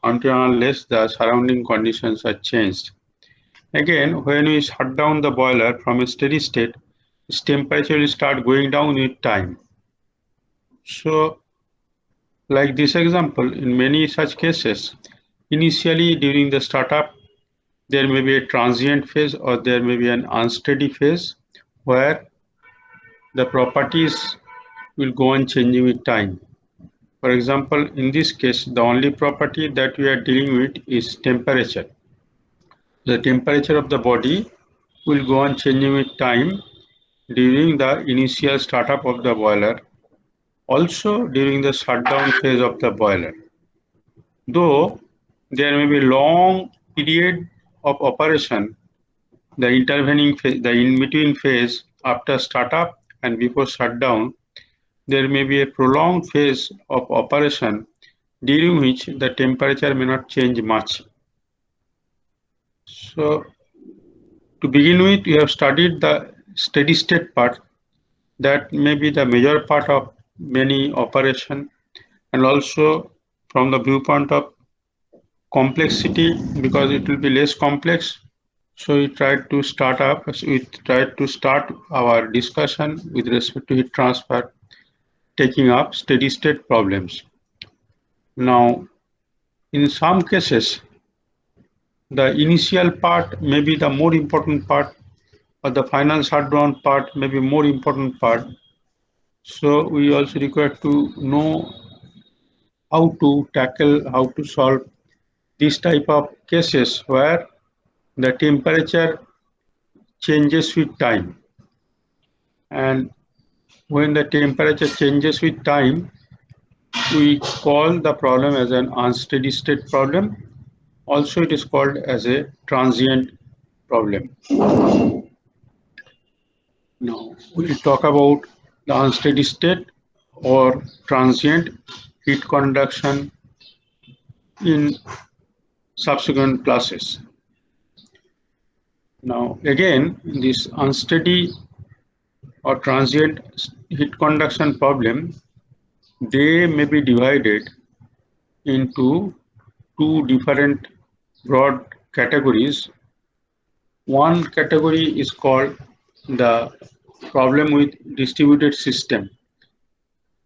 until unless the surrounding conditions are changed. Again, when we shut down the boiler from a steady state, its temperature will start going down with time. So, like this example, in many such cases, initially during the startup, there may be a transient phase or there may be an unsteady phase where the properties will go on changing with time. For example, in this case, the only property that we are dealing with is temperature. The temperature of the body will go on changing with time during the initial startup of the boiler, also during the shutdown phase of the boiler. Though there may be long period of operation, the intervening phase, the in-between phase after startup and before shutdown, there may be a prolonged phase of operation during which the temperature may not change much. So, to begin with, we have studied the steady state part, that may be the major part of many operation, and also from the viewpoint of complexity, because it will be less complex. So we tried to start our discussion with respect to heat transfer, taking up steady state problems. Now, in some cases, the initial part may be the more important part, or the final shutdown part may be more important part. So we also require to know how to tackle, how to solve this type of cases where the temperature changes with time. And when the temperature changes with time, we call the problem as an unsteady state problem. Also, it is called as a transient problem. Now, we'll talk about the unsteady state or transient heat conduction in subsequent classes. Now, again, this unsteady or transient heat conduction problem, they may be divided into two different broad categories. One category is called the problem with distributed system.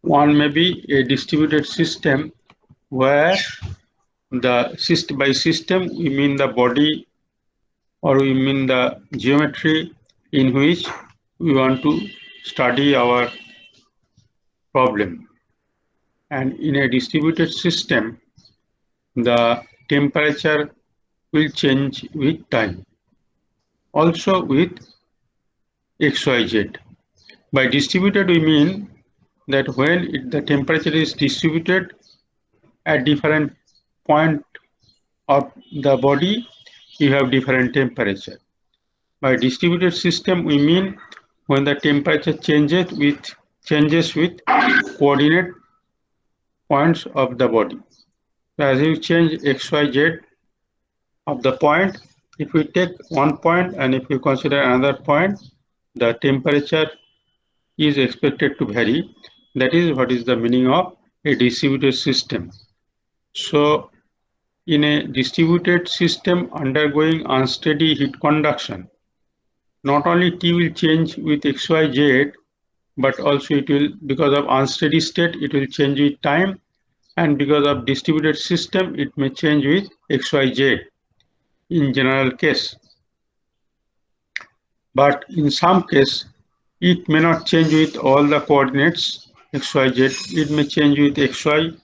One may be a distributed system where by system we mean the body, or we mean the geometry in which we want to study our problem. And in a distributed system, the temperature will change with time, also with XYZ. By distributed, we mean that when the temperature is distributed at different point of the body, you have different temperature. By distributed system, we mean when the temperature changes with coordinate points of the body. So as you change XYZ of the point, if we take one point and if we consider another point, the temperature is expected to vary. That is what is the meaning of a distributed system. So in a distributed system undergoing unsteady heat conduction, not only T will change with XYZ, but also it will, because of unsteady state, it will change with time, and because of distributed system, it may change with XYZ in general case. But in some case, it may not change with all the coordinates XYZ, it may change with XY,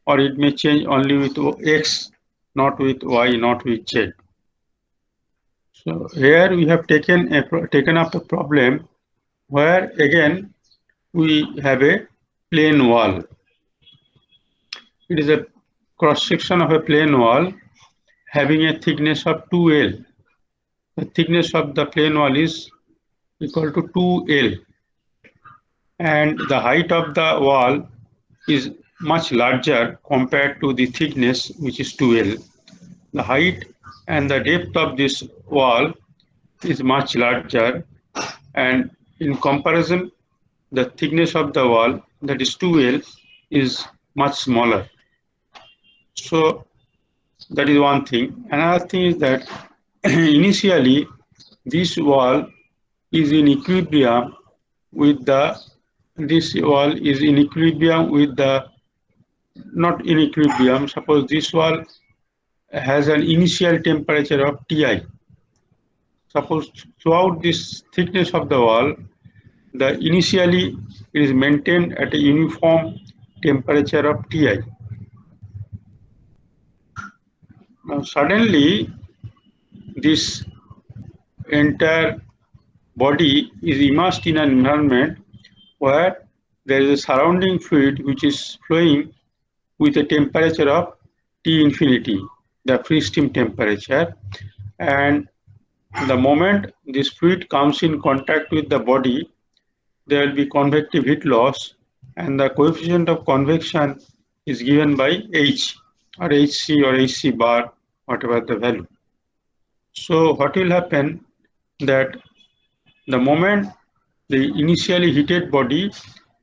or it may change only with X, not with Y, not with Z. So here we have taken up a problem where again we have a plane wall. It is a cross section of a plane wall having a thickness of 2L. The thickness of the plane wall is equal to 2L, and the height of the wall is much larger compared to the thickness, which is 2L. The height and the depth of this wall is much larger, and in comparison, the thickness of the wall, that is 2L, is much smaller. So That is one thing. Another thing is that initially this wall is in equilibrium with the this wall is in equilibrium with the not in equilibrium. Suppose this wall has an initial temperature of Ti. Suppose throughout this thickness of the wall, the initially it is maintained at a uniform temperature of Ti. Now suddenly this entire body is immersed in an environment where there is a surrounding fluid which is flowing with a temperature of T infinity, the free stream temperature, and the moment this fluid comes in contact with the body, there will be convective heat loss, and the coefficient of convection is given by H or Hc or Hc bar, whatever the value. So what will happen that the moment the initially heated body,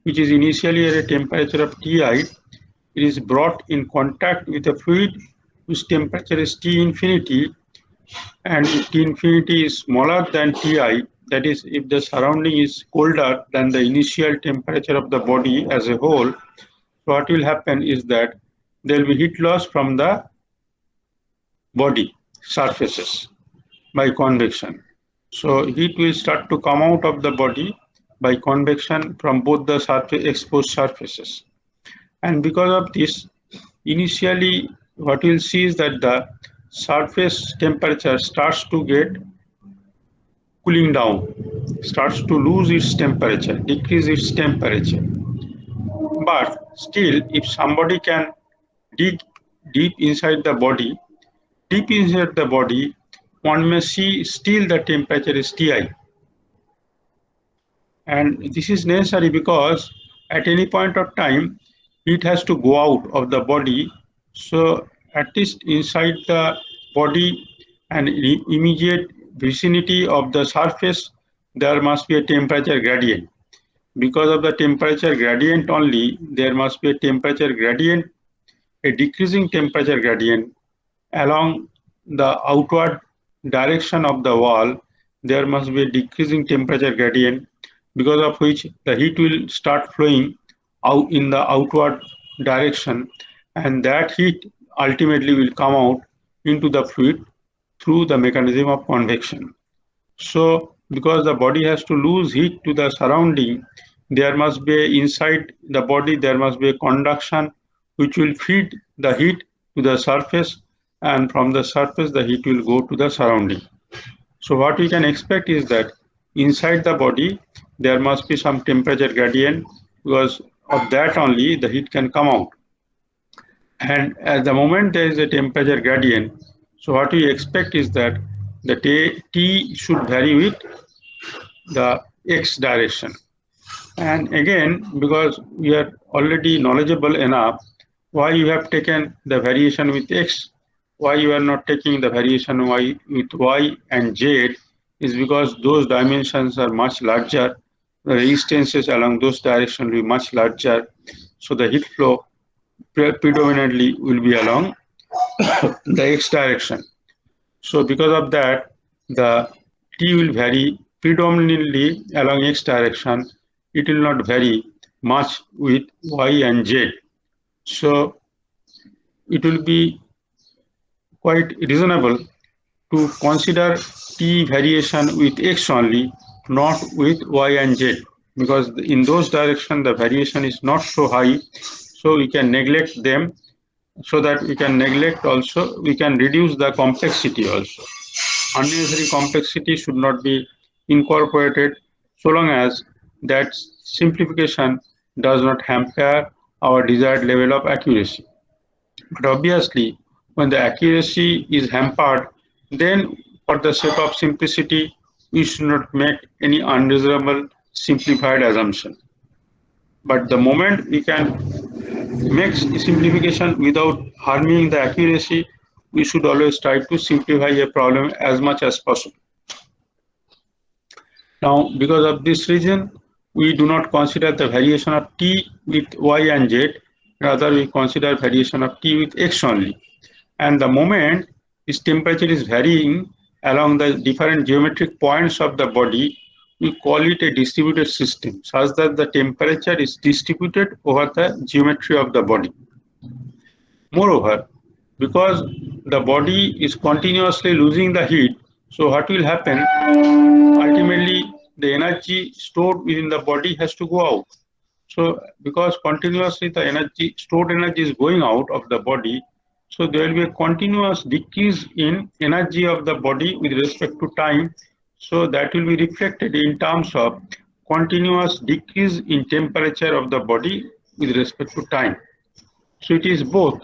which is initially at a temperature of Ti, it is brought in contact with a fluid whose temperature is T infinity, and if T infinity is smaller than Ti, that is if the surrounding is colder than the initial temperature of the body as a whole, what will happen is that there will be heat loss from the body surfaces by convection. So heat will start to come out of the body by convection from both the exposed surfaces. And because of this, initially what we'll see is that the surface temperature starts to get cooling down, starts to lose its temperature, decrease its temperature. But still, if somebody can dig deep inside the body, deep inside the body, one may see still the temperature is Ti. And this is necessary because at any point of time, heat has to go out of the body. So at least inside the body and immediate vicinity of the surface, there must be a temperature gradient. Because of the temperature gradient only, there must be a temperature gradient, a decreasing temperature gradient along the outward direction of the wall. There must be a decreasing temperature gradient, because of which the heat will start flowing out in the outward direction, and that heat ultimately will come out into the fluid through the mechanism of convection. So because the body has to lose heat to the surrounding, there must be inside the body there must be a conduction which will feed the heat to the surface, and from the surface the heat will go to the surrounding. So what we can expect is that inside the body there must be some temperature gradient, because of that only the heat can come out. And at the moment there is a temperature gradient, so what we expect is that the T should vary with the x direction. And again, because we are already knowledgeable enough, why you have taken the variation with x, why you are not taking the variation y with y and z, is because those dimensions are much larger. The resistances along those directions will be much larger. So the heat flow predominantly will be along the x direction. So because of that, the T will vary predominantly along x direction. It will not vary much with y and z. So it will be quite reasonable to consider T variation with x only, not with y and z, because in those directions the variation is not so high, so we can neglect them, so that we can neglect also, we can reduce the complexity also. Unnecessary complexity should not be incorporated so long as that simplification does not hamper our desired level of accuracy. But obviously, when the accuracy is hampered, then for the sake of simplicity, we should not make any unreasonable simplified assumption. But the moment we can make simplification without harming the accuracy, we should always try to simplify a problem as much as possible. Now, because of this reason, we do not consider the variation of t with y and z, rather we consider variation of t with x only. and the moment this temperature is varying along the different geometric points of the body, we call it a distributed system, such that the temperature is distributed over the geometry of the body. Moreover, because the body is continuously losing the heat, so what will happen? Ultimately, the energy stored within the body has to go out. So, because continuously the energy, stored energy is going out of the body, so there will be a continuous decrease in energy of the body with respect to time. So that will be reflected in terms of continuous decrease in temperature of the body with respect to time. So it is both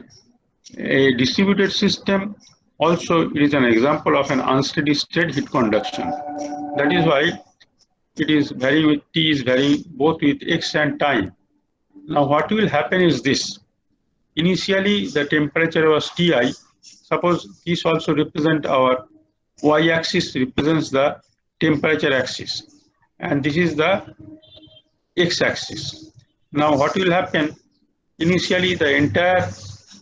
a distributed system, also it is an example of an unsteady state heat conduction. That is why it is varying with T is varying both with X and time. Now what will happen is this. Initially the temperature was Ti. Suppose this also represent our y-axis represents the temperature axis and this is the x-axis. Now what will happen? Initially the entire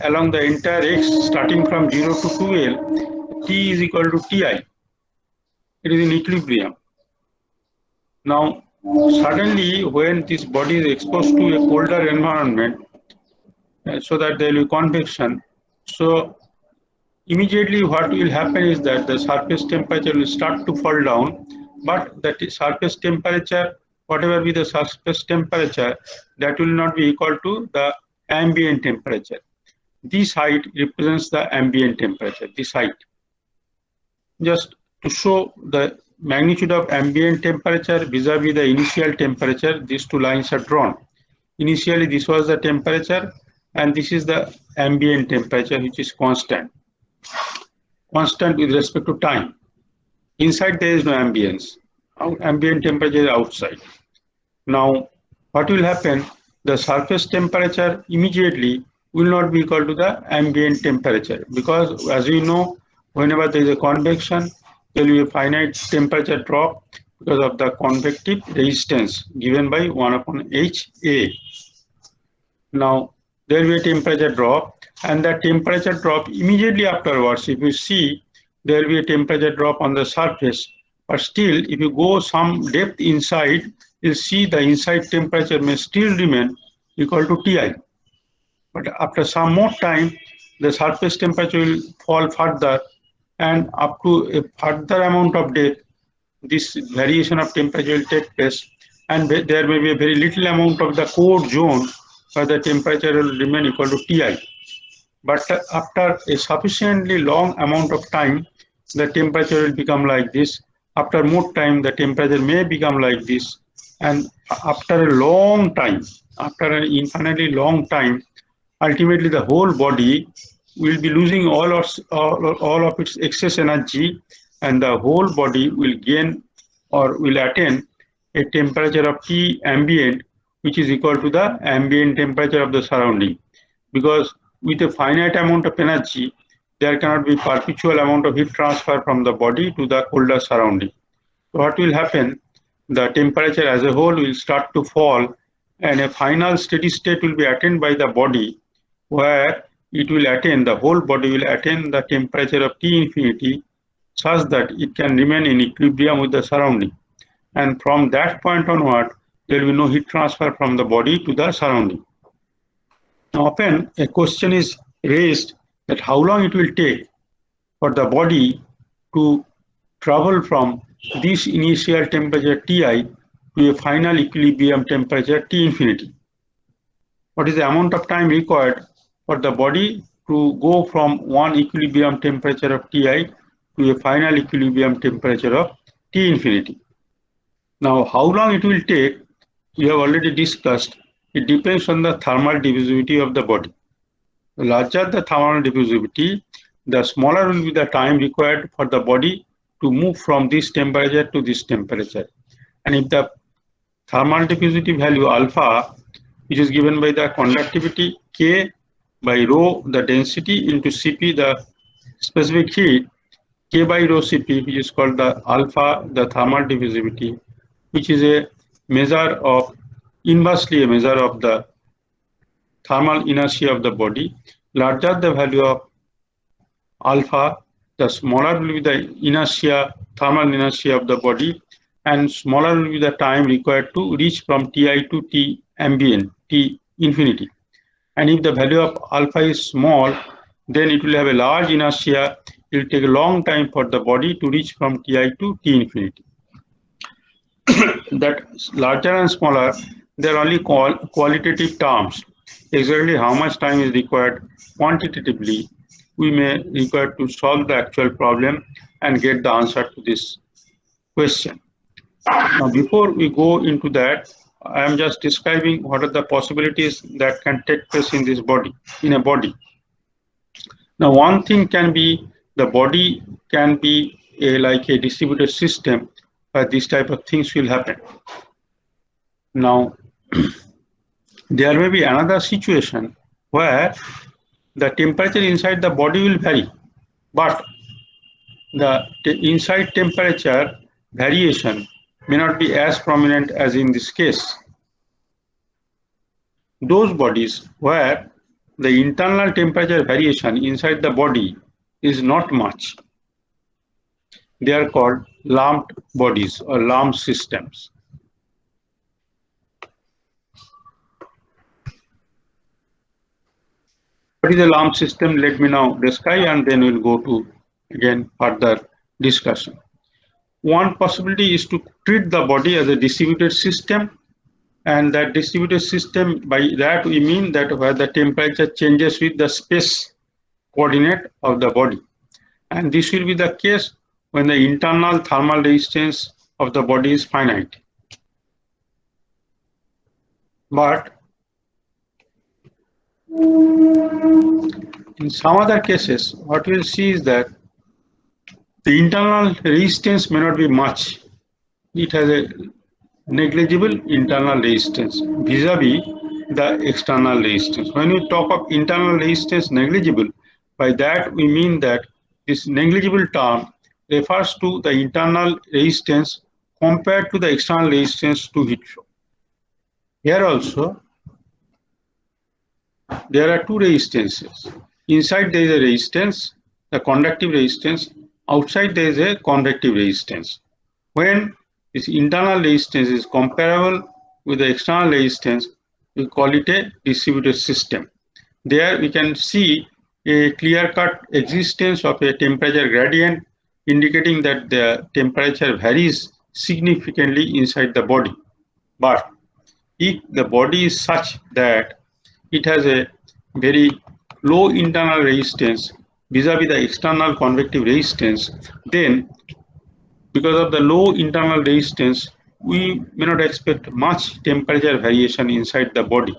along the entire x starting from 0 to 2L, T is equal to Ti. It is in equilibrium. Now suddenly when this body is exposed to a colder environment, so that there will be convection, so immediately what will happen is that the surface temperature will start to fall down, but that surface temperature, whatever be the surface temperature, that will not be equal to the ambient temperature. This height represents the ambient temperature, this height. Just to show the magnitude of ambient temperature vis-a-vis the initial temperature, these two lines are drawn. Initially this was the temperature and this is the ambient temperature, which is constant with respect to time. Inside there is no ambience. Ambient temperature is outside. Now what will happen? The surface temperature immediately will not be equal to the ambient temperature, because as we know, whenever there is a convection, there will be a finite temperature drop because of the convective resistance given by 1 upon HA. Now there will be a temperature drop, and that temperature drop immediately afterwards, if you see, there will be a temperature drop on the surface, but still if you go some depth inside, you'll see the inside temperature may still remain equal to Ti. But after some more time, the surface temperature will fall further, and up to a further amount of depth, this variation of temperature will take place, and there may be a very little amount of the core zone where the temperature will remain equal to Ti. But after a sufficiently long amount of time, the temperature will become like this. After more time, the temperature may become like this. And after a long time, after an infinitely long time, ultimately the whole body will be losing all of its excess energy, and the whole body will gain or will attain a temperature of T ambient, which is equal to the ambient temperature of the surrounding. Because with a finite amount of energy, there cannot be perpetual amount of heat transfer from the body to the colder surrounding. So what will happen? The temperature as a whole will start to fall, and a final steady state will be attained by the body, where it will attain, the whole body will attain the temperature of T infinity, such that it can remain in equilibrium with the surrounding. And from that point onward, there will be no heat transfer from the body to the surrounding. Now, often a question is raised that how long it will take for the body to travel from this initial temperature Ti to a final equilibrium temperature T infinity. What is the amount of time required for the body to go from one equilibrium temperature of Ti to a final equilibrium temperature of T infinity? Now, how long it will take, we have already discussed. It depends on the thermal diffusivity of the body. The larger the thermal diffusivity, the smaller will be the time required for the body to move from this temperature to this temperature. And if the thermal diffusivity value alpha, which is given by the conductivity K by rho, the density, into Cp, the specific heat, K by rho Cp, which is called the alpha, the thermal diffusivity, which is a measure of, inversely a measure of the thermal inertia of the body. Larger the value of alpha, the smaller will be the inertia, thermal inertia of the body, and smaller will be the time required to reach from Ti to T ambient, T infinity. And if the value of alpha is small, then it will have a large inertia. It will take a long time for the body to reach from Ti to T infinity. That larger and smaller, they are only qualitative terms. Exactly how much time is required quantitatively, we may require to solve the actual problem and get the answer to this question. Now, before we go into that, I am just describing what are the possibilities that can take place in this body, in a body. Now, one thing can be the body can be like a distributed system where these type of things will happen. Now, there may be another situation where the temperature inside the body will vary, but the inside temperature variation may not be as prominent as in this case. Those bodies where the internal temperature variation inside the body is not much, they are called lumped bodies or lump systems. What is a lump system? Let me now describe and then we'll go to again further discussion. One possibility is to treat the body as a distributed system, and that distributed system, by that we mean that where the temperature changes with the space coordinate of the body. And this will be the case when the internal thermal resistance of the body is finite. But in some other cases, what we'll see is that the internal resistance may not be much. It has a negligible internal resistance vis-a-vis the external resistance. When we talk of internal resistance negligible, by that we mean that this negligible term refers to the internal resistance compared to the external resistance to heat flow. Here also, there are two resistances. Inside there is a resistance, the conductive resistance. Outside there is a convective resistance. When this internal resistance is comparable with the external resistance, we call it a distributed system. There we can see a clear-cut existence of a temperature gradient indicating that the temperature varies significantly inside the body. But if the body is such that it has a very low internal resistance vis-a-vis the external convective resistance, then because of the low internal resistance, we may not expect much temperature variation inside the body.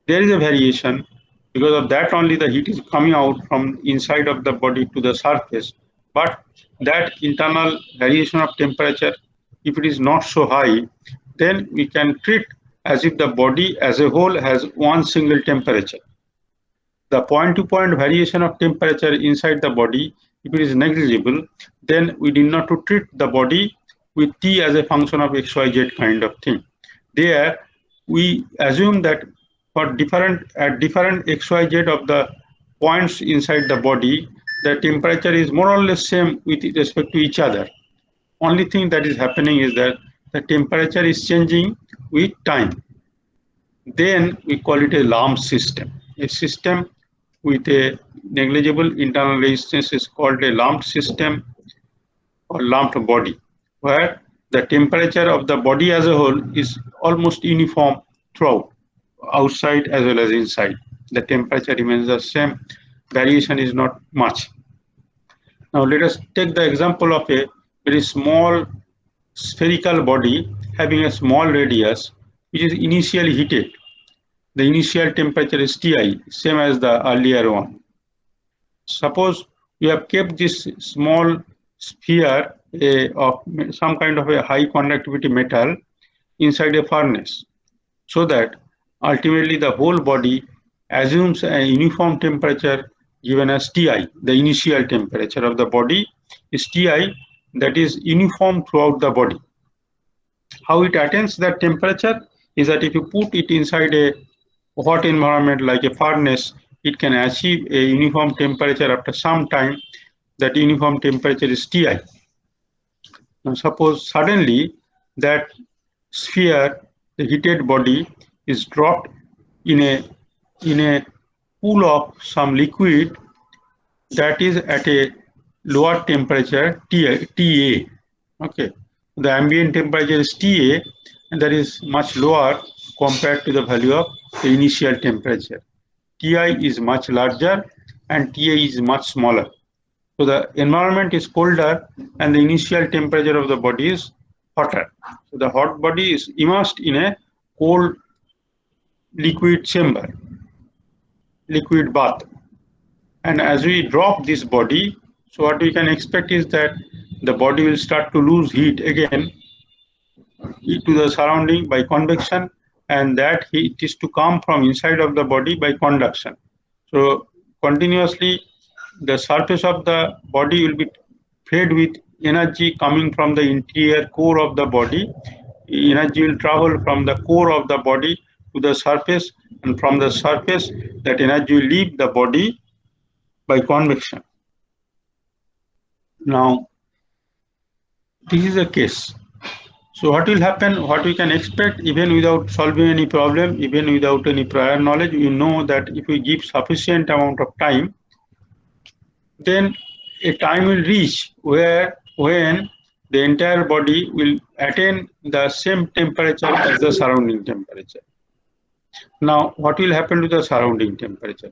There is a variation. Because of that only the heat is coming out from inside of the body to the surface. But that internal variation of temperature, if it is not so high, then we can treat as if the body as a whole has one single temperature. The point-to-point variation of temperature inside the body, if it is negligible, then we need not to treat the body with T as a function of XYZ kind of thing. There, we assume that for different XYZ of the points inside the body, the temperature is more or less same with respect to each other. Only thing that is happening is that the temperature is changing with time. Then we call it a lump system. A system with a negligible internal resistance is called a lumped system or lumped body, where the temperature of the body as a whole is almost uniform throughout, outside as well as inside. The temperature remains the same, variation is not much. Now let us take the example of a very small spherical body having a small radius which is initially heated. The initial temperature is Ti, same as the earlier one. Suppose we have kept this small sphere of some kind of a high conductivity metal inside a furnace, so that ultimately the whole body assumes a uniform temperature given as Ti. The initial temperature of the body is Ti, that is uniform throughout the body. How it attains that temperature is that if you put it inside a hot environment like a furnace, it can achieve a uniform temperature after some time. That uniform temperature is Ti. Now suppose suddenly that sphere, the heated body, is dropped in a pool of some liquid that is at a lower temperature Ta. Okay, the ambient temperature is Ta, and that is much lower compared to the value of the initial temperature. Ti is much larger and Ta is much smaller. So the environment is colder and the initial temperature of the body is hotter. So the hot body is immersed in a cold liquid chamber, liquid bath. And as we drop this body, so what we can expect is that the body will start to lose heat again to the surrounding by convection, and that heat is to come from inside of the body by conduction. So continuously the surface of the body will be fed with energy coming from the interior core of the body. Energy will travel from the core of the body to the surface, and from the surface that energy will leave the body by convection. Now this is a case. So what will happen, what we can expect, even without solving any problem, even without any prior knowledge, we know that if we give sufficient amount of time, then a time will reach when the entire body will attain the same temperature as the surrounding temperature. Now what will happen to the surrounding temperature?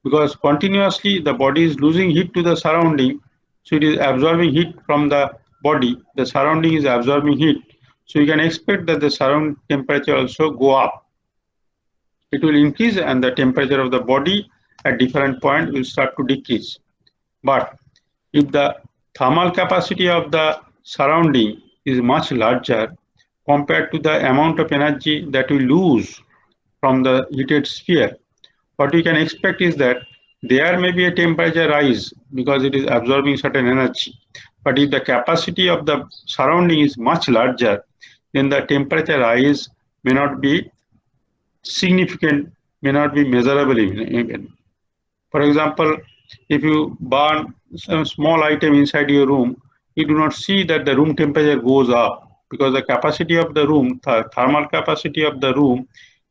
Because continuously the body is losing heat to the surrounding, so it is absorbing heat from the body, the surrounding is absorbing heat, so you can expect that the surrounding temperature also go up. It will increase and the temperature of the body at different point will start to decrease. But if the thermal capacity of the surrounding is much larger compared to the amount of energy that we lose from the heated sphere, what we can expect is that there may be a temperature rise because it is absorbing certain energy. But if the capacity of the surrounding is much larger, then the temperature rise may not be significant, may not be measurable even. For example, if you burn some small item inside your room, you do not see that the room temperature goes up because the capacity of the room, the thermal capacity of the room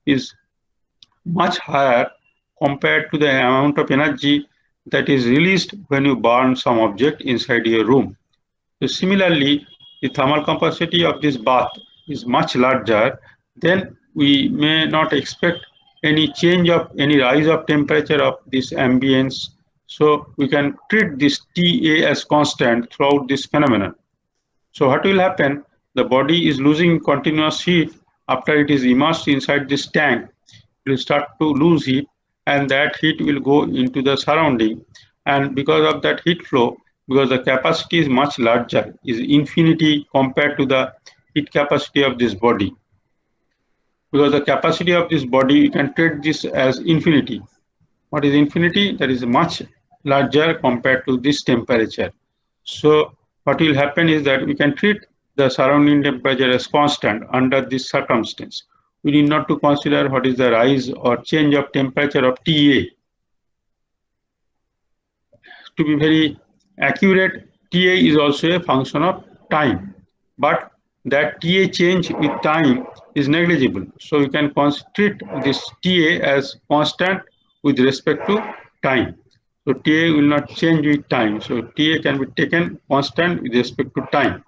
is much higher compared to the amount of energy that is released when you burn some object inside your room. So similarly, the thermal capacity of this bath is much larger, then we may not expect any change of any rise of temperature of this ambience. So we can treat this Ta as constant throughout this phenomenon. So what will happen? The body is losing continuous heat after it is immersed inside this tank. It will start to lose heat, and that heat will go into the surrounding, and because of that heat flow, because the capacity is much larger, is infinity compared to the heat capacity of this body. Because the capacity of this body, you can treat this as infinity. What is infinity? That is much larger compared to this temperature. So what will happen is that we can treat the surrounding temperature as constant under this circumstance. We need not to consider what is the rise or change of temperature of Ta. To be very accurate, Ta is also a function of time, but that Ta change with time is negligible. So you can treat this Ta as constant with respect to time. So Ta will not change with time. So Ta can be taken constant with respect to time.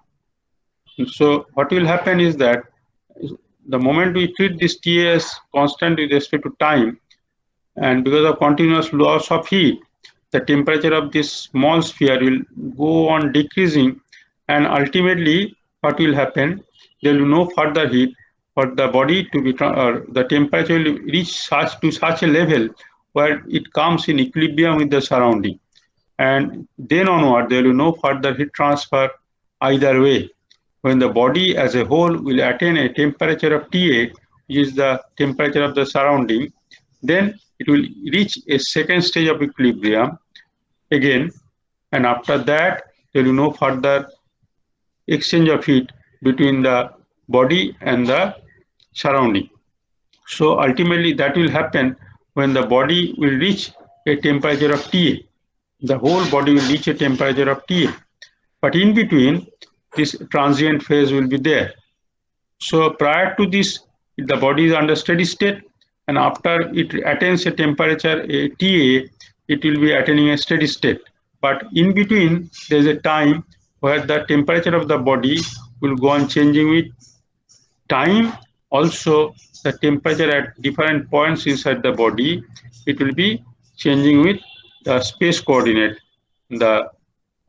So what will happen is that the moment we treat this Ta as constant with respect to time, and because of continuous loss of heat, the temperature of this small sphere will go on decreasing, and ultimately what will happen, there will be no further heat for the body to be, the temperature will reach such a level where it comes in equilibrium with the surrounding, and then onward there will be no further heat transfer either way. When the body as a whole will attain a temperature of Ta, which is the temperature of the surrounding, then it will reach a second stage of equilibrium again, and after that there will be no further exchange of heat between the body and the surrounding. So ultimately that will happen when the body will reach a temperature of TA. The whole body will reach a temperature of TA. But in between, this transient phase will be there. So prior to this, the body is under steady state, and after it attains a temperature, a TA, it will be attaining a steady state. But in between, there is a time where the temperature of the body will go on changing with time. Also, the temperature at different points inside the body, it will be changing with the space coordinate.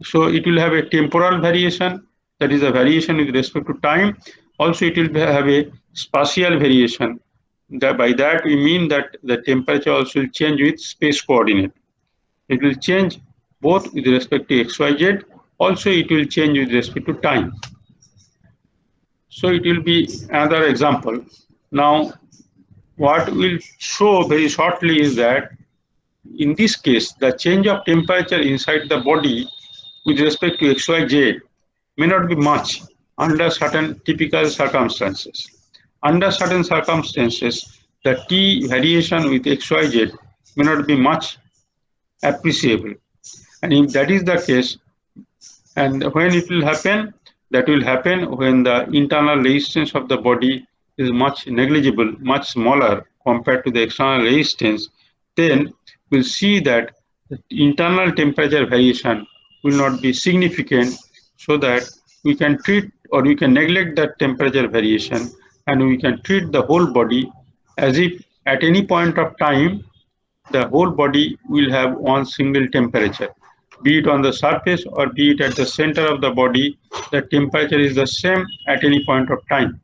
So it will have a temporal variation, that is a variation with respect to time. Also, it will have a spatial variation. By that we mean that the temperature also will change with space coordinate. It will change both with respect to XYZ. Also, it will change with respect to time. So it will be another example. Now, what we'll show very shortly is that in this case, the change of temperature inside the body with respect to XYZ may not be much under certain typical circumstances. Under certain circumstances, the T variation with XYZ may not be much appreciable. And if that is the case, and when it will happen, that will happen when the internal resistance of the body is much negligible, much smaller compared to the external resistance, then we'll see that the internal temperature variation will not be significant, so that we can treat or we can neglect that temperature variation, and we can treat the whole body as if at any point of time the whole body will have one single temperature, be it on the surface or be it at the center of the body. The temperature is the same at any point of time.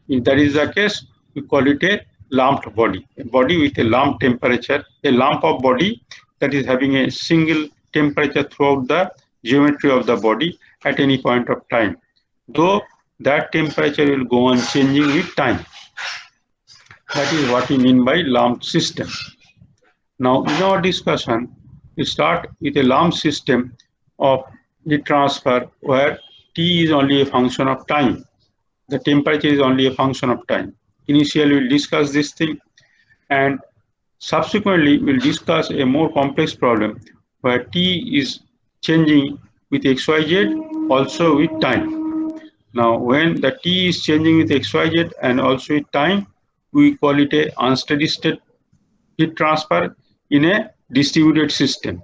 If that is the case, we call it a lumped body, a body with a lump temperature, a lump of body that is having a single temperature throughout the geometry of the body at any point of time, though that temperature will go on changing with time. That is what we mean by lumped system. Now, in our discussion, we start with a lump system of heat transfer where T is only a function of time. The temperature is only a function of time. Initially, we'll discuss this thing, and subsequently, we'll discuss a more complex problem where T is changing with XYZ, also with time. Now, when the T is changing with XYZ and also with time, we call it a unsteady state heat transfer in a distributed system.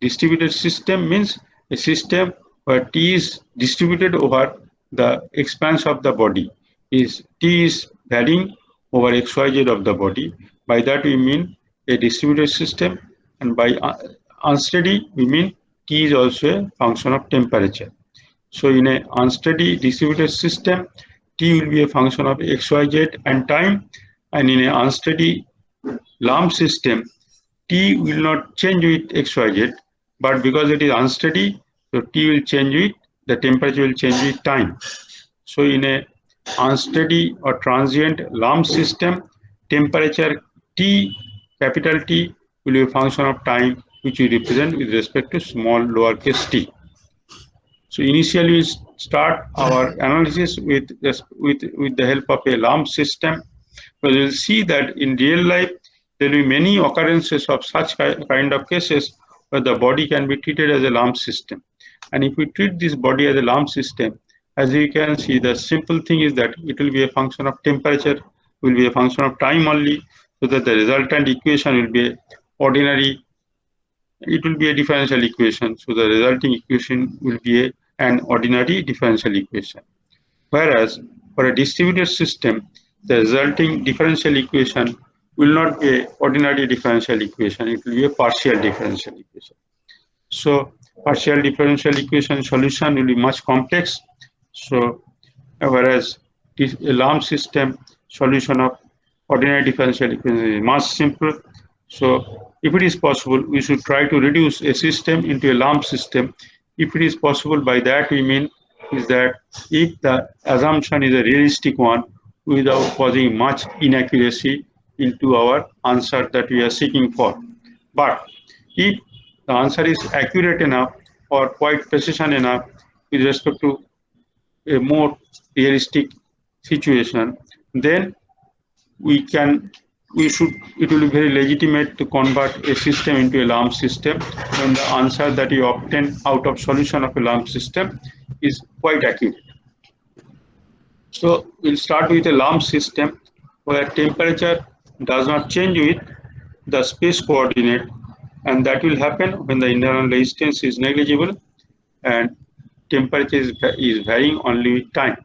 Distributed system means a system where T is distributed over the expanse of the body. T is varying over XYZ of the body. By that we mean a distributed system, and by unsteady we mean T is also a function of temperature. So in a unsteady distributed system, T will be a function of XYZ and time, and in an unsteady lump system, T will not change with XYZ, but because it is unsteady, so T will change with, the temperature will change with time. So in a unsteady or transient lump system, temperature T, capital T, will be a function of time, which we represent with respect to small lowercase t. So initially we start our analysis with the help of a lump system, but we'll see that in real life there will be many occurrences of such kind of cases where the body can be treated as a lump system. And if we treat this body as a lump system, as you can see, the simple thing is that it will be a function of temperature, will be a function of time only, so that the resultant equation will be ordinary, it will be a differential equation. So the resulting equation will be an ordinary differential equation. Whereas for a distributed system, the resulting differential equation will not be an ordinary differential equation, it will be a partial differential equation. So partial differential equation solution will be much complex. So whereas a lump system solution of ordinary differential equation is much simpler. So if it is possible, we should try to reduce a system into a lump system. If it is possible, by that we mean is that if the assumption is a realistic one without causing much inaccuracy into our answer that we are seeking for. But if the answer is accurate enough or quite precision enough with respect to a more realistic situation, then we can it will be very legitimate to convert a system into a lump system when the answer that you obtain out of solution of a lump system is quite accurate. So we'll start with a lump system where temperature does not change with the space coordinate, and that will happen when the internal resistance is negligible and temperature is varying only with time.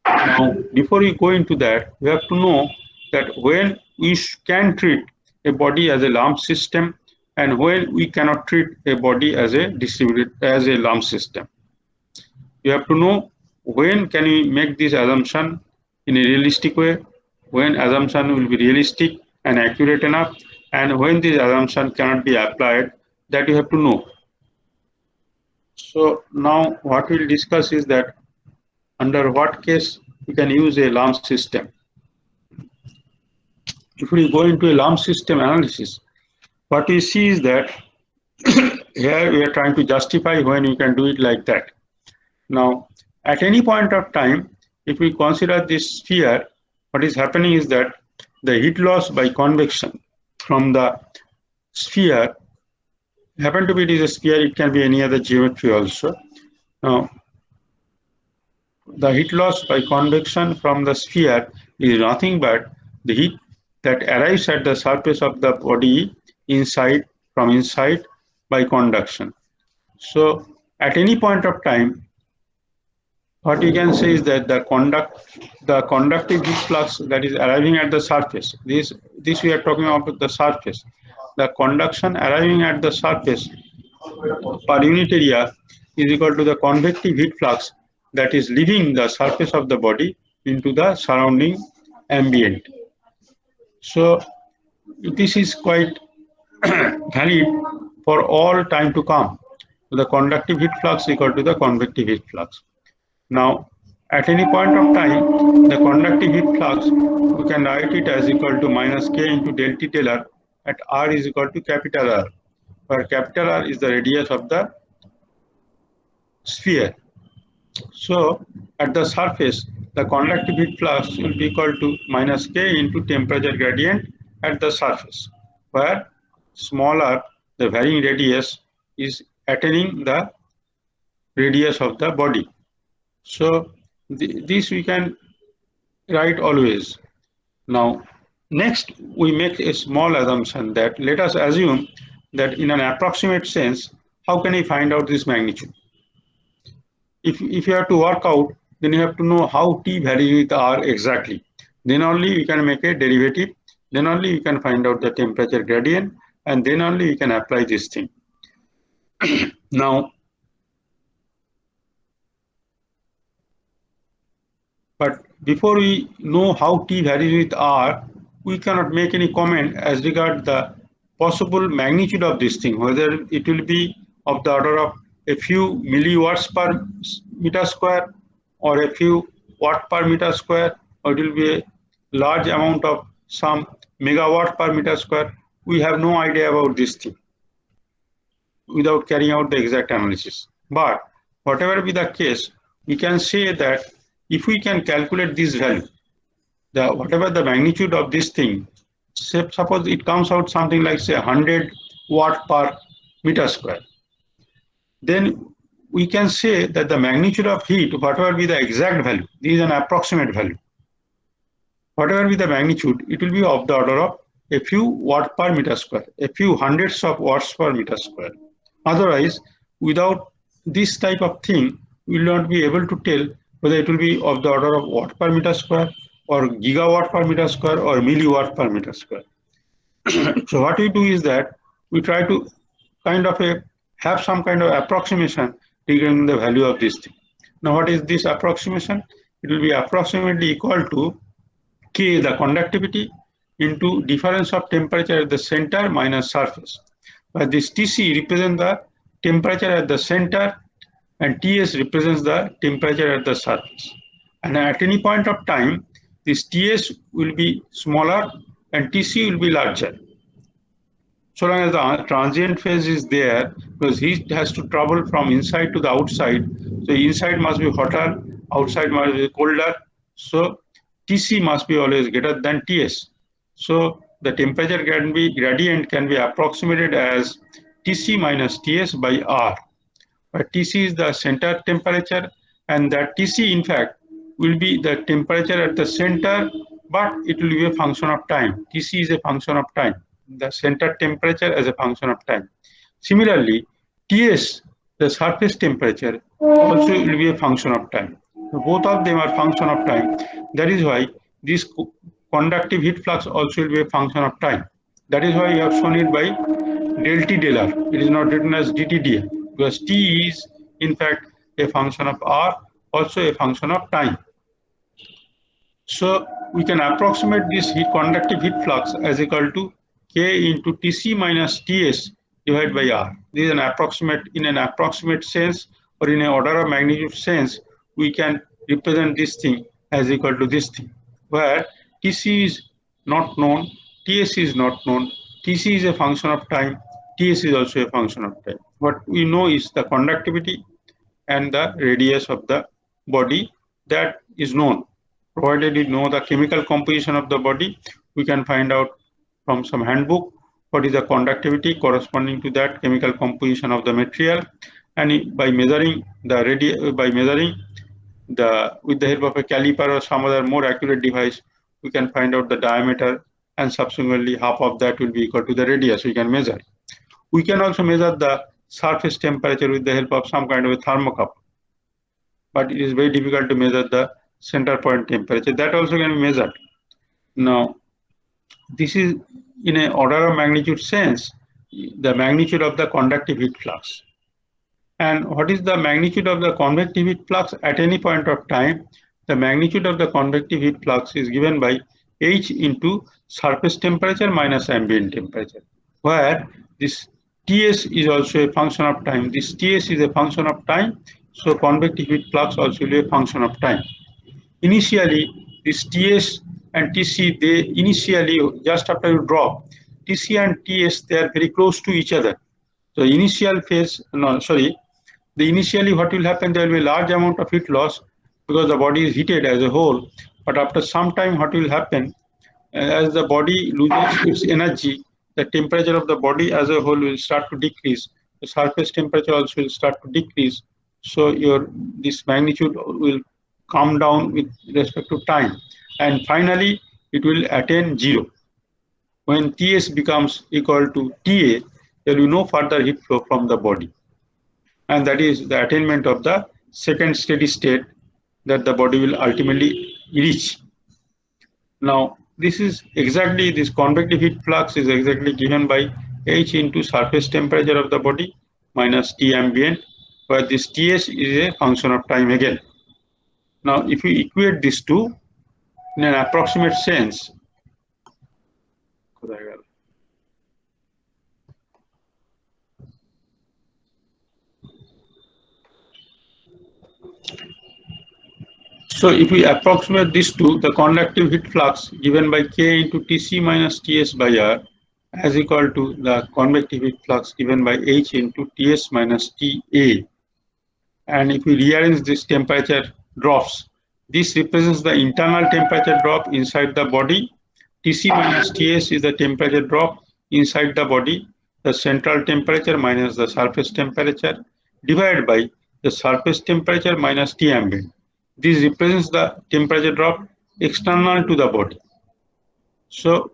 Now, before we go into that, we have to know that when we can treat a body as a lump system and when we cannot treat a body as a lump system. You have to know when can we make this assumption in a realistic way, when assumption will be realistic and accurate enough, and when this assumption cannot be applied, that you have to know. So now what we'll discuss is that under what case we can use a lump system. If we go into a lump system analysis, what we see is that here we are trying to justify when we can do it like that. Now, at any point of time, if we consider this sphere, what is happening is that the heat loss by convection from the sphere, happen to be it is a sphere, it can be any other geometry also. Now, the heat loss by convection from the sphere is nothing but the heat that arrives at the surface of the body from inside by conduction. So at any point of time, what you can say is that the conductive heat flux that is arriving at the surface, this we are talking about the surface. The conduction arriving at the surface per unit area is equal to the convective heat flux that is leaving the surface of the body into the surrounding ambient. So this is quite valid for all time to come. The conductive heat flux equal to the convective heat flux. Now, at any point of time, the conductive heat flux, we can write it as equal to minus K into del T del R at R is equal to capital R, where capital R is the radius of the sphere. So, at the surface, the conductive heat flux will be equal to minus K into temperature gradient at the surface, where smaller the varying radius is attaining the radius of the body. So this we can write always. Now, next we make a small assumption that let us assume that in an approximate sense, how can I find out this magnitude? If you have to work out, then you have to know how T varies with R exactly. Then only you can make a derivative. Then only you can find out the temperature gradient, and then only you can apply this thing. Now, but before we know how T varies with R, we cannot make any comment as regards the possible magnitude of this thing, whether it will be of the order of a few milliwatts per meter square or a few watt per meter square, or it will be a large amount of some megawatt per meter square. We have no idea about this thing without carrying out the exact analysis. But whatever be the case, we can say that if we can calculate this value, whatever the magnitude of this thing, suppose it comes out something like say 100 watt per meter square, then we can say that the magnitude of heat, whatever be the exact value, this is an approximate value. Whatever be the magnitude, it will be of the order of a few watt per meter square, a few hundreds of watts per meter square. Otherwise, without this type of thing, we will not be able to tell whether it will be of the order of watt per meter square or gigawatt per meter square or milliwatt per meter square. So what we do is that we try to kind of have some kind of approximation regarding the value of this thing. Now what is this approximation? It will be approximately equal to K, the conductivity, into difference of temperature at the center minus surface. But this Tc represents the temperature at the center and Ts represents the temperature at the surface. And at any point of time, this Ts will be smaller and Tc will be larger. So long as the transient phase is there, because heat has to travel from inside to the outside, so inside must be hotter, outside must be colder, so Tc must be always greater than Ts. So the temperature gradient can be approximated as Tc minus Ts by R. Tc is the center temperature, and that Tc in fact will be the temperature at the center, but it will be a function of time. Tc is a function of time, the center temperature as a function of time. Similarly, Ts, the surface temperature, also will be a function of time. So both of them are function of time. That is why this conductive heat flux also will be a function of time. That is why you have shown it by del T del R. It is not written as dt dr, because T is in fact a function of R, also a function of time. So we can approximate this conductive heat flux as equal to K into Tc minus Ts divided by R. This is an approximate sense, or in an order of magnitude sense, we can represent this thing as equal to this thing, where Tc is not known, Ts is not known, Tc is a function of time, Ts is also a function of time. What we know is the conductivity and the radius of the body, that is known. Provided we know the chemical composition of the body, we can find out from some handbook what is the conductivity corresponding to that chemical composition of the material, and by measuring with the help of a caliper or some other more accurate device, we can find out the diameter, and subsequently half of that will be equal to the radius we can measure. We can also measure the surface temperature with the help of some kind of a thermocouple, but it is very difficult to measure the center point temperature. That also can be measured. Now, this is in an order of magnitude sense, the magnitude of the conductive heat flux. And what is the magnitude of the convective heat flux at any point of time? The magnitude of the convective heat flux is given by H into surface temperature minus ambient temperature, where this Ts is also a function of time. This Ts is a function of time, so convective heat flux also will be a function of time. Initially, this Ts and Tc, they initially, just after you drop, Tc and Ts, they are very close to each other. So initial phase, initially what will happen, there will be a large amount of heat loss because the body is heated as a whole. But after some time, what will happen, as the body loses its energy, the temperature of the body as a whole will start to decrease. The surface temperature also will start to decrease. So this magnitude will come down with respect to time, and finally it will attain zero. When Ts becomes equal to Ta, there will be no further heat flow from the body, and that is the attainment of the second steady state that the body will ultimately reach. Now, this convective heat flux is exactly given by H into surface temperature of the body minus T ambient, where this Ts is a function of time again. Now, if we equate these two in an approximate sense, so if we approximate these two, the conductive heat flux given by K into Tc minus Ts by R as equal to the convective heat flux given by H into Ts minus Ta. And if we rearrange this temperature drops, this represents the internal temperature drop inside the body. Tc minus Ts is the temperature drop inside the body, the central temperature minus the surface temperature divided by the surface temperature minus T ambient. This represents the temperature drop external to the body. So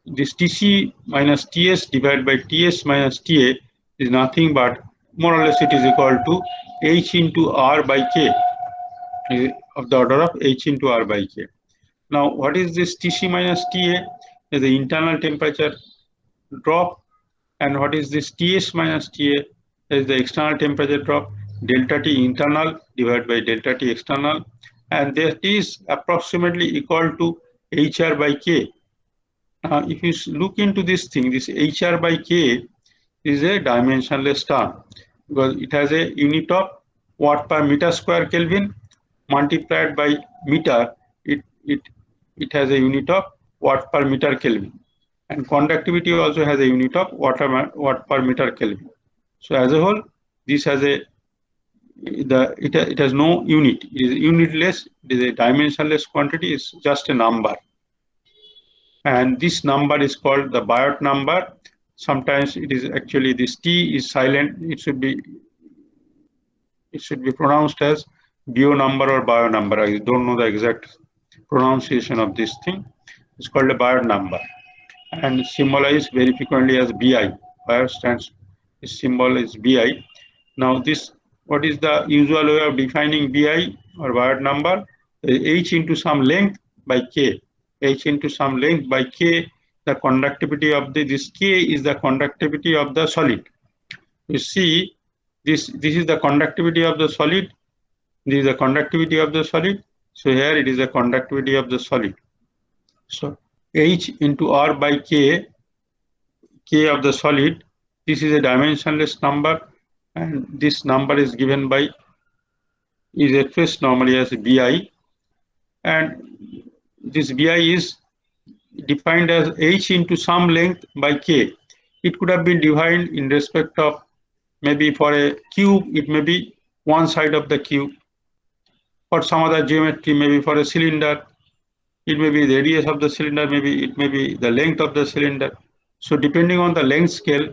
this Tc minus Ts divided by Ts minus Ta is nothing but, more or less, it is equal to H into R by K, of the order of H into R by K. Now, what is this Tc minus Ta? Is the internal temperature drop, and what is this Ts minus Ta? Is the external temperature drop, delta T internal divided by delta T external, and that is approximately equal to HR by K. If you look into this thing, this HR by K is a dimensionless term because it has a unit of watt per meter square Kelvin multiplied by meter. It has a unit of watt per meter Kelvin, and conductivity also has a unit of watt per meter Kelvin. So as a whole, this has it has no unit. It is unitless. It is a dimensionless quantity. It's just a number. and this number is called the Biot number. Sometimes it is actually, this T is silent. It should be pronounced as Bio number or Bio number. I don't know the exact pronunciation of this thing. It's called a Biot number and symbolized very frequently as BI. Bio stands, its symbol is BI. Now this, what is the usual way of defining BI or Biot number? H into some length by K. H into some length by K, the conductivity of this K is the conductivity of the solid. You see, this is the conductivity of the solid. This is the conductivity of the solid. So here it is the conductivity of the solid. So H into R by K, K of the solid, this is a dimensionless number, and this number is given by, is expressed normally as BI, and this BI is defined as H into some length by K. It could have been defined in respect of, maybe for a cube, it may be one side of the cube. For some other geometry, maybe for a cylinder, it may be the radius of the cylinder, maybe it may be the length of the cylinder. So depending on the length scale,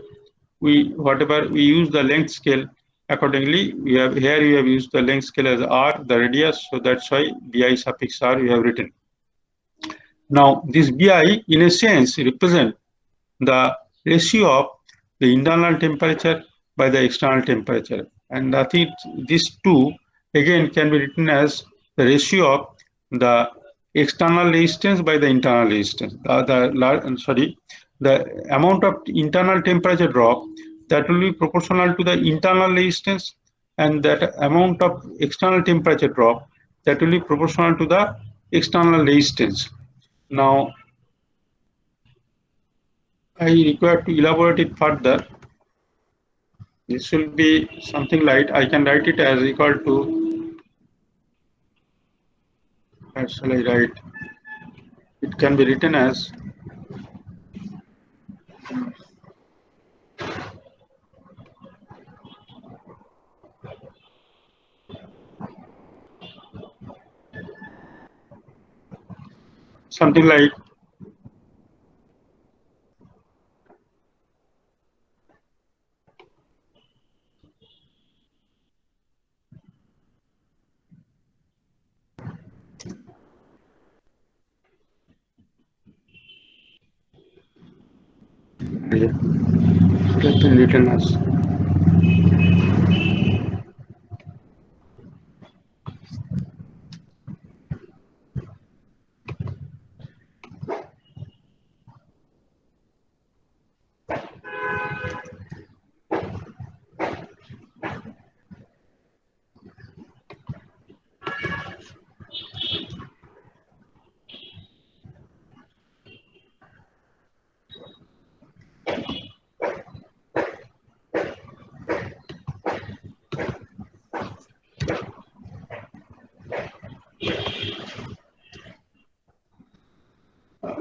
whatever we use the length scale accordingly. We have used the length scale as R, the radius, so that's why BI suffix R we have written. Now this BI in a sense represent the ratio of the internal temperature by the external temperature, and I think these two again can be written as the ratio of the external resistance by the internal resistance. The amount of internal temperature drop that will be proportional to the internal resistance, and that amount of external temperature drop that will be proportional to the external resistance. Now I require to elaborate it further. This will be something like, I can write it as equal to, how shall I write? It can be written as something like written as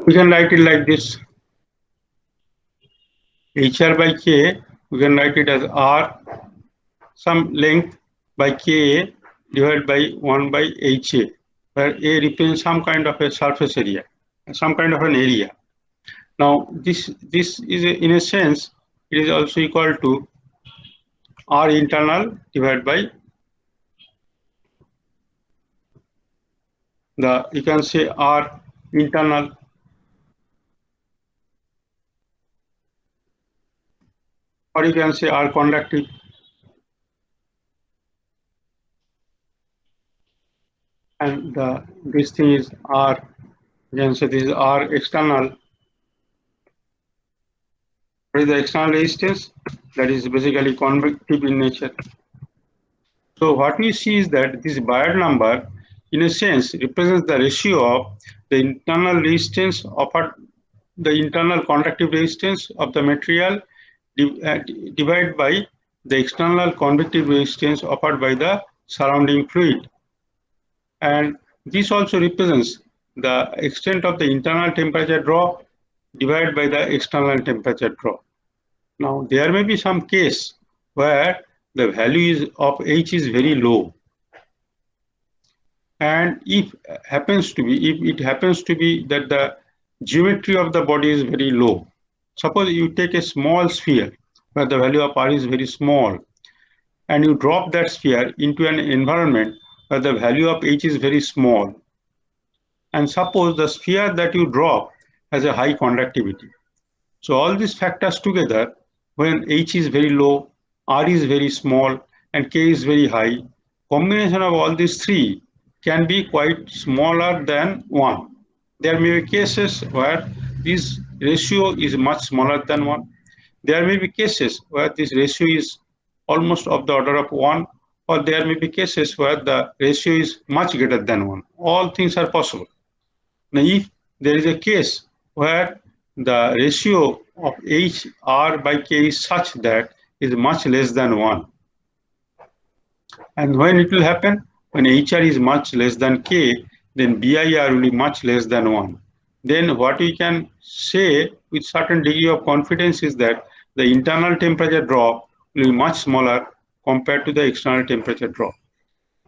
we can write it like this. HR by K, we can write it as R some length by Ka divided by 1 by Ha, where A represents some kind of a surface area, some kind of an area. Now this is in a sense, it is also equal to R internal divided by the, you can say R internal or you can say R conductive. And this thing is R, you can say this is R external. What is the external resistance? That is basically convective in nature. So what we see is that this Biot number, in a sense, represents the ratio of the internal resistance offered, the internal conductive resistance of the material divided by the external convective resistance offered by the surrounding fluid. And this also represents the extent of the internal temperature drop divided by the external temperature drop. Now there may be some case where the value of H is very low, and if it happens to be that the geometry of the body is very low. Suppose you take a small sphere where the value of r is very small, and you drop that sphere into an environment where the value of h is very small. And suppose the sphere that you drop has a high conductivity. So all these factors together, when h is very low, r is very small, and k is very high, combination of all these three can be quite smaller than 1. There may be cases where this ratio is much smaller than 1. There may be cases where this ratio is almost of the order of 1, or there may be cases where the ratio is much greater than 1. All things are possible. Now, if there is a case where the ratio of h r by k is such that is much less than 1, and when it will happen? When hr is much less than k, then BIR will be much less than 1. Then what we can say with certain degree of confidence is that the internal temperature drop will be much smaller compared to the external temperature drop.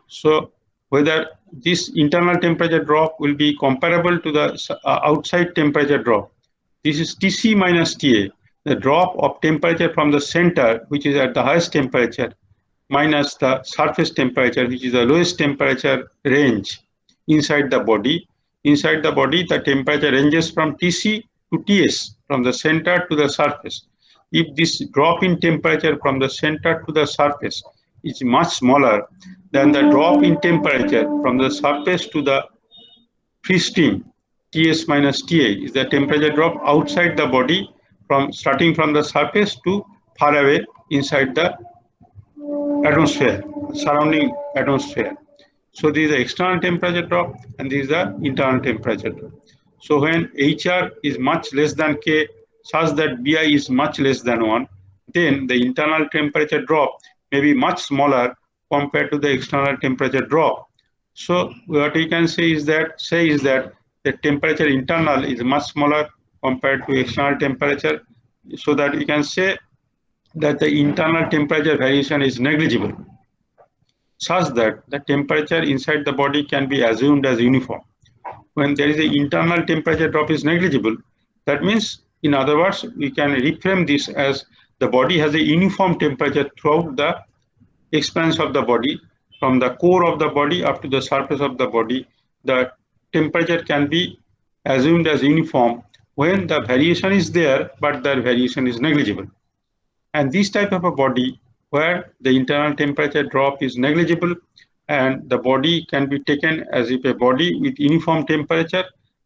So whether this internal temperature drop will be comparable to the outside temperature drop. This is Tc minus Ta, the drop of temperature from the center, which is at the highest temperature, minus the surface temperature, which is the lowest temperature range inside the body. Inside the body, the temperature ranges from Tc to Ts, from the center to the surface. If this drop in temperature from the center to the surface is much smaller than the drop in temperature from the surface to the free stream, Ts minus Ta is the temperature drop outside the body from starting from the surface to far away inside the atmosphere, surrounding atmosphere. So this is the external temperature drop and this is the internal temperature drop. So when HR is much less than K such that Bi is much less than 1, then the internal temperature drop may be much smaller compared to the external temperature drop. So what we can say is that the temperature internal is much smaller compared to external temperature, so that we can say that the internal temperature variation is negligible, such that the temperature inside the body can be assumed as uniform. When there is an internal temperature drop is negligible, that means, in other words, we can reframe this as the body has a uniform temperature throughout the expanse of the body, from the core of the body up to the surface of the body. The temperature can be assumed as uniform when the variation is there, but the variation is negligible. And this type of a body where the internal temperature drop is negligible and the body can be taken as if a body with uniform temperature,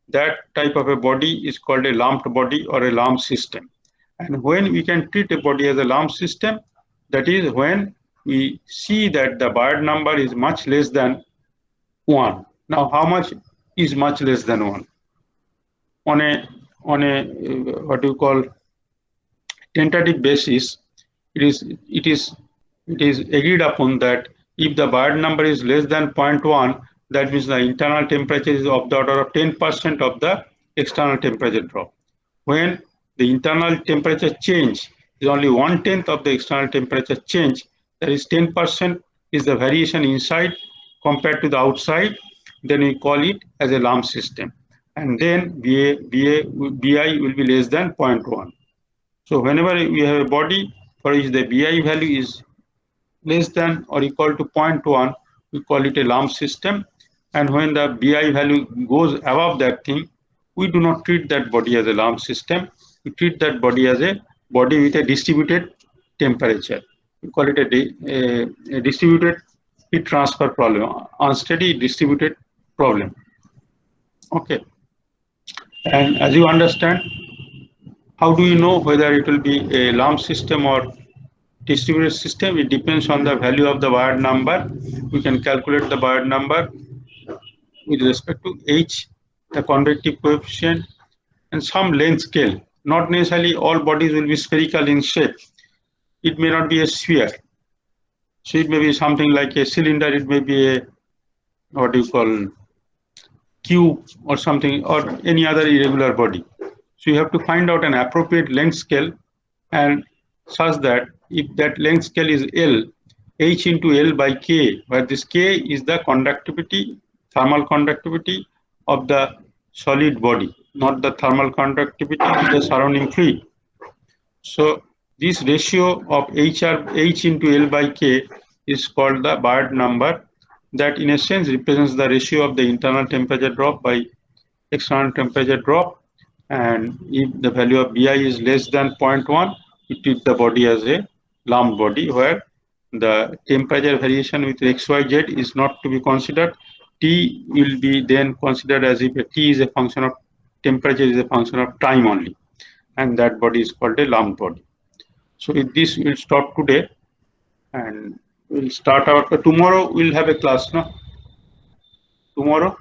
that type of a body is called a lumped body or a lump system. And when we can treat a body as a lump system, that is when we see that the Biot number is much less than 1. Now, how much is much less than 1? On a what you call tentative basis, it is agreed upon that if the Biot number is less than 0.1, that means the internal temperature is of the order of 10% of the external temperature drop. When the internal temperature change is only 1/10 of the external temperature change, that is 10% is the variation inside compared to the outside, then we call it as a lump system. And then BI will be less than 0.1. So whenever we have a body for which the BI value is less than or equal to 0.1, we call it a lump system. And when the BI value goes above that thing, we do not treat that body as a lump system. We treat that body as a body with a distributed temperature. We call it a distributed heat transfer problem, unsteady distributed problem. Okay. And as you understand, how do you know whether it will be a lump system or distributed system? It depends on the value of the Biot number. We can calculate the Biot number with respect to H, the convective coefficient, and some length scale. Not necessarily all bodies will be spherical in shape. It may not be a sphere. So it may be something like a cylinder, it may be a, what do you call, cube or something, or any other irregular body. So you have to find out an appropriate length scale, and such that if that length scale is L, H into L by K, where this K is the conductivity, thermal conductivity of the solid body, not the thermal conductivity of the surrounding fluid. So this ratio of H into L by K is called the Biot number, that in a sense represents the ratio of the internal temperature drop by external temperature drop, and if the value of Bi is less than 0.1, we treat the body as a lump body where the temperature variation with XYZ is not to be considered. T will be then considered as if T is a function of temperature, is a function of time only, and that body is called a lump body. So with this we'll stop today, and we'll start our tomorrow. We'll have a class, no? Tomorrow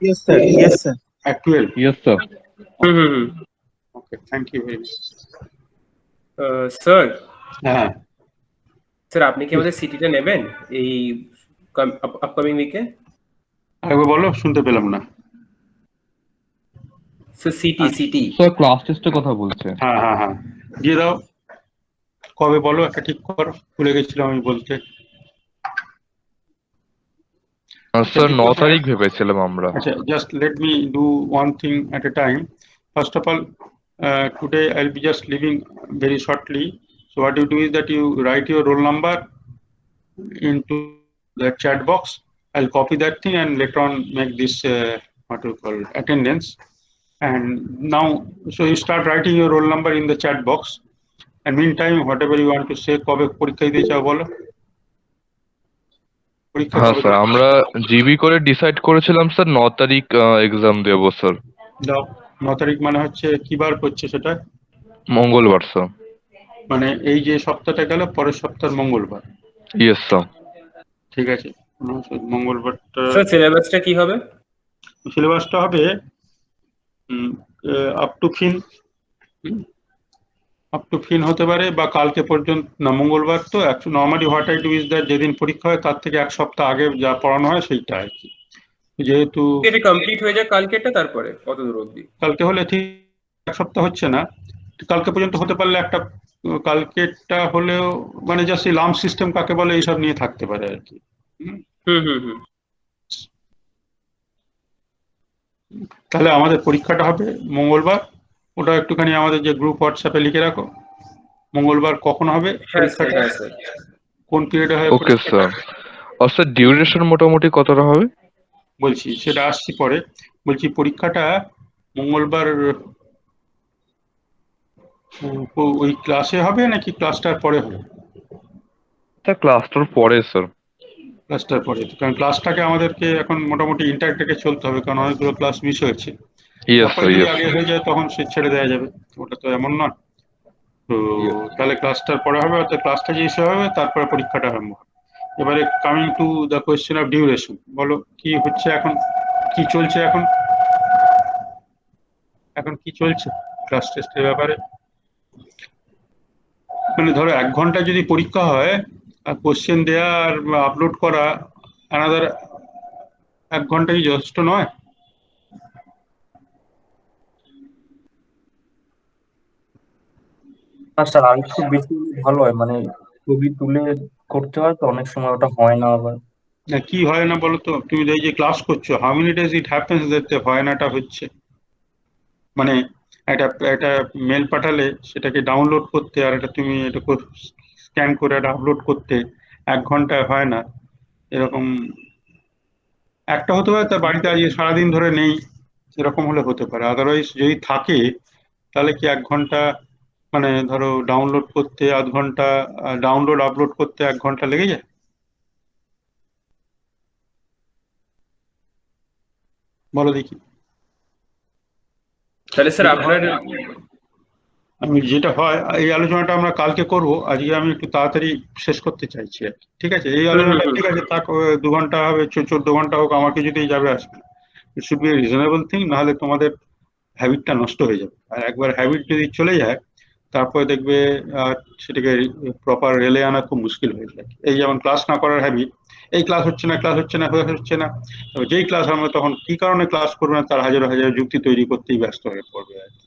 Yes, sir. Yes, sir. at 12. Yes, sir. Hmm hmm hmm Okay, thank you very much. Sir হ্যাঁ, sir আপনি কি আমাদের সিটিটা নেবেন এই upcoming উইকে? আরেকবার বলো, শুনতে পেলাম না। Sir city city sir class টেস্টের কথা বলছে। হ্যাঁ হ্যাঁ হ্যাঁ, দিয়ে দাও। কবে বলো, একটা ঠিক করো, ভুলে গেছিলাম আমি বলতে। স্যার 9 তারিখ ভেবেছিলাম আমরা। আচ্ছা, just let me do one thing at a time. First of all, today I'll be just leaving very shortly. So what you do is that you write your roll number into the chat box. I'll copy that thing and later on make this what you call attendance. And now, so you start writing your roll number in the chat box. And meantime, whatever you want to say, কবে পরীক্ষা দিতে চাও বলো। পরীক্ষা হ্যাঁ কবে sir, আমরা GB করে ডিসাইড করেছিলাম স্যার 9 তারিখ এক্সাম দেবো স্যার। দাও। 9 তারিখ মানে হচ্ছে কি বার পড়ছে সেটা? মঙ্গলবার স্যার। মানে এই যে সপ্তাহটা গেল, পরের সপ্তাহের মঙ্গলবার। Yes sir. ঠিক আছে, মঙ্গলবারটা। স্যার সিলেবাসটা কি হবে? সিলেবাসটা হবে আপ টু ফিন, আপ টু ফিন হতে পারে, বা কালকে পর্যন্ত না, মঙ্গলবার তো normally what I do is that যেদিন পরীক্ষা হয় তার থেকে এক সপ্তাহ আগে যা পড়ানো হয় সেইটা আর কি। যেহেতু এটা কমপ্লিট হয়ে যায় কালকেটা, তারপরে কত দূর অবধি? কালকে হলে ঠিক এক সপ্তাহ হচ্ছে না, কালকে পর্যন্ত হতে পারলে একটা, কালকেটা হলেও মানে জাস্ট এই লাম্প সিস্টেম কাকে বলে এইসব নিয়ে থাকতে পারে আর কি। হুম হুম হুম তাহলে আমাদের পরীক্ষাটা হবে মঙ্গলবার, ওটা একটুখানি আমাদের যে গ্রুপ হোয়াটসঅ্যাপে লিখে রাখো। মঙ্গলবার কখন হবে হ্যাঁ স্যার, পরীক্ষাটা, হ্যাঁ স্যার। কোন পিরিয়ডে হয় ওকে স্যার। আর স্যার ডিউরেশন মোটামুটি কতটা হবে? বলছি, সেটা আসছি পরে। বলছি পরীক্ষাটা মঙ্গলবার ওই ক্লাসে হবে নাকি ক্লাসটার পরে হবে? স্যার ক্লাসটার পরে স্যার। ক্লাসটার পরে, কারণ ক্লাসটাকে আমাদেরকে এখন মোটামুটি ইন্টারেক্ট রেখে চলতে হবে, কারণ অনেকগুলো ক্লাস মিস হয়েছে। ইয়েস তারপরে স্যার, যদি ইয়েস। আগে হয়ে যায় তখন সে ছেড়ে দেওয়া যাবে, ওটা তো এমন নয়। তো তাহলে ক্লাসটার পরে হবে, অর্থাৎ ক্লাসটা যে হিসেবে হবে তারপরে পরীক্ষাটা আরম্ভ হবে। এবারে coming to the question of duration, বলো কি হচ্ছে এখন, কি চলছে এখন, এখন কি চলছে ক্লাস টেস্টের ব্যাপারে? মানে ধরো 1 ঘন্টা যদি পরীক্ষা হয়, আর কোশ্চেন দেয়া আর আপলোড করা আনাদার 1 ঘন্টা কি যথেষ্ট নয়? না স্যার, আর একটু বেশি হলে ভালো হয়, মানে ছবি তুলে করতে হয় তো অনেক সময়, ওটা হয় না আবার। না, কি হয় না বলো তো, তুমি এই যে ক্লাস করছো, how many days it happens দেখতে হয় নাটা হচ্ছে, মানে একটা একটা মেল পাঠালে সেটাকে ডাউনলোড করতে, আর এটা তুমি এটা স্ক্যান করে এটা আপলোড করতে 1 ঘন্টায় হয় না। এরকম একটা হতে পারে তার বাড়িতে আজকে সারাদিন ধরে নেই, এরকম হলে হতে পারে। আদারওয়াইজ যদি থাকে তাহলে কি 1 ঘন্টা, মানে ধরো ডাউনলোড করতে 0.5 ঘন্টা, ডাউনলোড আপলোড করতে 1 ঘন্টা লেগে যায়? বলো দেখি। তাহলে স্যার আপনার আমি যেটা হয়, এই আলোচনাটা আমরা কালকে করব, আজকে আমি একটু তাড়াতাড়ি শেষ করতে চাইছি আর কি। ঠিক আছে, এই আলোচনাটা ঠিক আছে, তা 2 ঘন্টা হবে, 14 ঘন্টা হোক, আমার কিছুতেই যাবে আসবে। It should B A reasonable thing, নাহলে তোমাদের হ্যাবিটটা নষ্ট হয়ে যাবে। আর একবার হ্যাবিট যদি চলে যায় তারপরে দেখবে সেটাকে প্রপার রেলে আনা খুব মুশকিল হয়ে যায়। এই যেমন ক্লাস না করার হ্যাবিট, এই ক্লাস হচ্ছে না, ক্লাস হচ্ছে না, হচ্ছে না, যেই ক্লাস আমরা তখন কি কারণে ক্লাস করবো না তার হাজার হাজার যুক্তি তৈরি করতেই ব্যস্ত হয়ে পড়বে আর কি।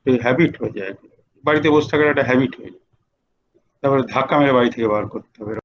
এই হ্যাবিট হয়ে যায়, বাড়িতে বসে থাকার একটা হ্যাবিট হয়ে যায়, তারপরে ধাক্কা মেরে বাড়ি থেকে বার করতে হবে।